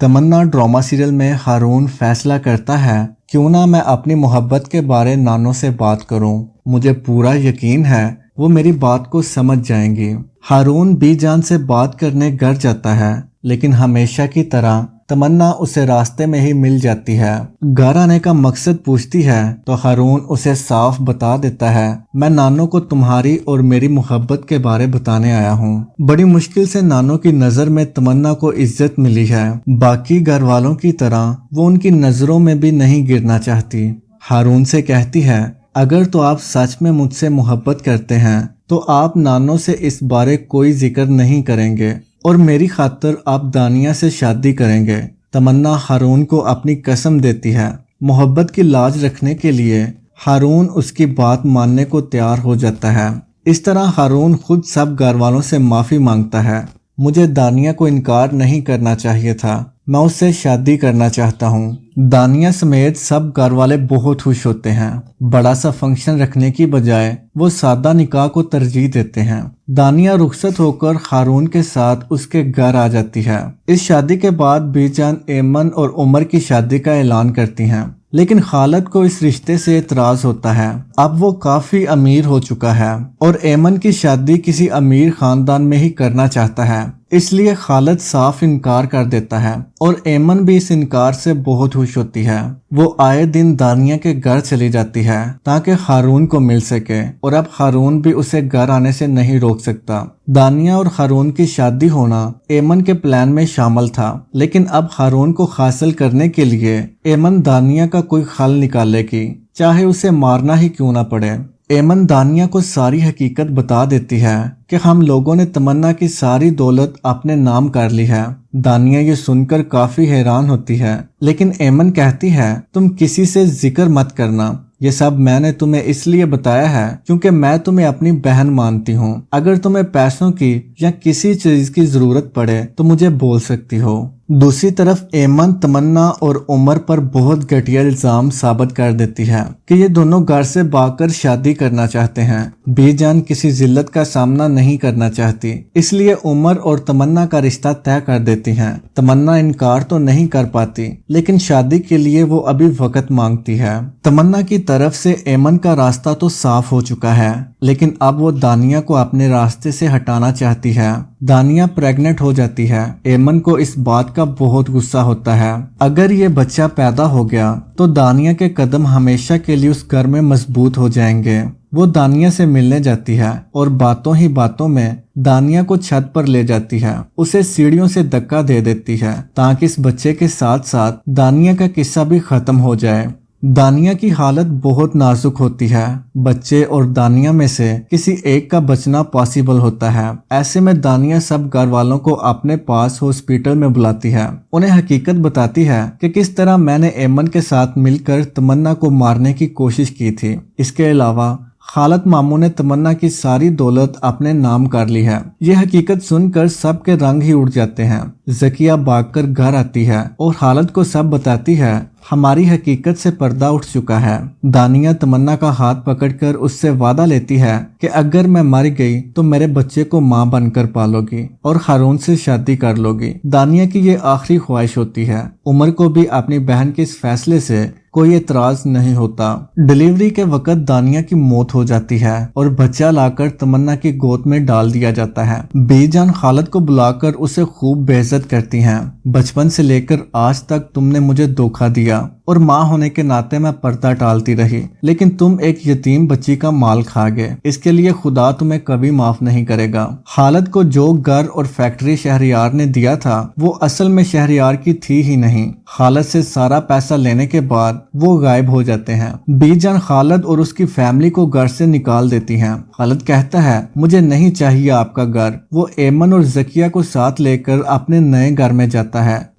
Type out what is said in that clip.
تمنا drama serial میں ہارون فیصلہ کرتا ہے کیوں نہ میں اپنی محبت کے بارے نانو سے بات کروں، مجھے پورا یقین ہے وہ میری بات کو سمجھ جائیں گی۔ ہارون بی جان سے بات کرنے گھر جاتا ہے، لیکن ہمیشہ کی طرح تمنا اسے راستے میں ہی مل جاتی ہے۔ گھر آنے کا مقصد پوچھتی ہے تو ہارون اسے صاف بتا دیتا ہے، میں نانو کو تمہاری اور میری محبت کے بارے بتانے آیا ہوں۔ بڑی مشکل سے نانو کی نظر میں تمنا کو عزت ملی ہے، باقی گھر والوں کی طرح وہ ان کی نظروں میں بھی نہیں گرنا چاہتی۔ ہارون سے کہتی ہے، اگر تو آپ سچ میں مجھ سے محبت کرتے ہیں تو آپ نانو سے اس بارے کوئی ذکر نہیں کریں گے اور میری خاطر آپ دانیہ سے شادی کریں گے۔ تمنا ہارون کو اپنی قسم دیتی ہے۔ محبت کی لاج رکھنے کے لیے ہارون اس کی بات ماننے کو تیار ہو جاتا ہے۔ اس طرح ہارون خود سب گھر والوں سے معافی مانگتا ہے۔ مجھے دانیہ کو انکار نہیں کرنا چاہیے تھا، میں اس سے شادی کرنا چاہتا ہوں۔ دانیہ سمیت سب گھر والے بہت خوش ہوتے ہیں۔ بڑا سا فنکشن رکھنے کی بجائے وہ سادہ نکاح کو ترجیح دیتے ہیں۔ دانیہ رخصت ہو کر ہارون کے ساتھ اس کے گھر آ جاتی ہے۔ اس شادی کے بعد بی جان ایمن اور عمر کی شادی کا اعلان کرتی ہیں، لیکن خالد کو اس رشتے سے اعتراض ہوتا ہے۔ اب وہ کافی امیر ہو چکا ہے اور ایمن کی شادی کسی امیر خاندان میں ہی کرنا چاہتا ہے، اس لیے خالد صاف انکار کر دیتا ہے اور ایمن بھی اس انکار سے بہت خوش ہوتی ہے۔ وہ آئے دن دانیہ کے گھر چلی جاتی ہے تاکہ ہارون کو مل سکے، اور اب ہارون بھی اسے گھر آنے سے نہیں روک سکتا۔ دانیہ اور ہارون کی شادی ہونا ایمن کے پلان میں شامل تھا، لیکن اب ہارون کو حاصل کرنے کے لیے ایمن دانیہ کا کوئی حل نکالے گی، چاہے اسے مارنا ہی کیوں نہ پڑے۔ ایمن دانیہ کو ساری حقیقت بتا دیتی ہے کہ ہم لوگوں نے تمنا کی ساری دولت اپنے نام کر لی ہے۔ دانیہ یہ سن کر کافی حیران ہوتی ہے، لیکن ایمن کہتی ہے، تم کسی سے ذکر مت کرنا، یہ سب میں نے تمہیں اس لیے بتایا ہے کیونکہ میں تمہیں اپنی بہن مانتی ہوں۔ اگر تمہیں پیسوں کی یا کسی چیز کی ضرورت پڑے تو مجھے بول سکتی ہو۔ دوسری طرف ایمن تمنا اور عمر پر بہت گھٹیا الزام ثابت کر دیتی ہے کہ یہ دونوں گھر سے بھاگ کر شادی کرنا چاہتے ہیں۔ بی جان کسی ذلت کا سامنا نہیں کرنا چاہتی، اس لیے عمر اور تمنا کا رشتہ طے کر دیتی ہیں۔ تمنا انکار تو نہیں کر پاتی، لیکن شادی کے لیے وہ ابھی وقت مانگتی ہے۔ تمنا کی طرف سے ایمن کا راستہ تو صاف ہو چکا ہے، لیکن اب وہ دانیہ کو اپنے راستے سے ہٹانا چاہتی ہے۔ دانیہ پریگننٹ ہو جاتی ہے۔ ایمن کو اس بات کا بہت غصہ ہوتا ہے۔ اگر یہ بچہ پیدا ہو گیا تو دانیہ کے قدم ہمیشہ کے لیے اس گھر میں مضبوط ہو جائیں گے۔ وہ دانیہ سے ملنے جاتی ہے اور باتوں ہی باتوں میں دانیہ کو چھت پر لے جاتی ہے، اسے سیڑھیوں سے دھکا دے دیتی ہے تاکہ اس بچے کے ساتھ ساتھ دانیہ کا قصہ بھی ختم ہو جائے۔ دانیہ کی حالت بہت نازک ہوتی ہے، بچے اور دانیہ میں سے کسی ایک کا بچنا پاسبل ہوتا ہے۔ ایسے میں دانیہ سب گھر والوں کو اپنے پاس ہاسپٹل میں بلاتی ہے، انہیں حقیقت بتاتی ہے کہ کس طرح میں نے ایمن کے ساتھ مل کر تمنا کو مارنے کی کوشش کی تھی۔ اس کے علاوہ خالد ماموں نے تمنا کی ساری دولت اپنے نام کر لی ہے۔ یہ حقیقت سن کر سب کے رنگ ہی اڑ جاتے ہیں۔ زکیہ بھاگ کر گھر آتی ہے اور خالد کو سب بتاتی ہے، ہماری حقیقت سے پردہ اٹھ چکا ہے۔ دانیہ تمنا کا ہاتھ پکڑ کر اس سے وعدہ لیتی ہے کہ اگر میں مر گئی تو میرے بچے کو ماں بن کر پالو گی اور ہارون سے شادی کر لو گی۔ دانیہ کی یہ آخری خواہش ہوتی ہے۔ عمر کو بھی اپنی بہن کے اس فیصلے سے کوئی اعتراض نہیں ہوتا۔ ڈیلیوری کے وقت دانیہ کی موت ہو جاتی ہے اور بچہ لا کر تمنا کی گود میں ڈال دیا جاتا ہے۔ بی جان خالد کو بلا کر اسے خوب بے عزت کرتی ہیں، بچپن سے لے کر آج تک تم نے مجھے دھوکہ دیا اور ماں ہونے کے ناطے میں پردہ ٹالتی رہی، لیکن تم ایک یتیم بچی کا مال کھا گئے، اس کے لیے خدا تمہیں کبھی معاف نہیں کرے گا۔ خالد کو جو گھر اور فیکٹری شہریار نے دیا تھا وہ اصل میں شہریار کی تھی ہی نہیں۔ خالد سے سارا پیسہ لینے کے بعد وہ غائب ہو جاتے ہیں۔ بی جان خالد اور اس کی فیملی کو گھر سے نکال دیتی ہیں۔ خالد کہتا ہے، مجھے نہیں چاہیے آپ کا گھر۔ وہ ایمن اور زکیہ کو ساتھ لے کر اپنے نئے گھر میں جاتا ہے،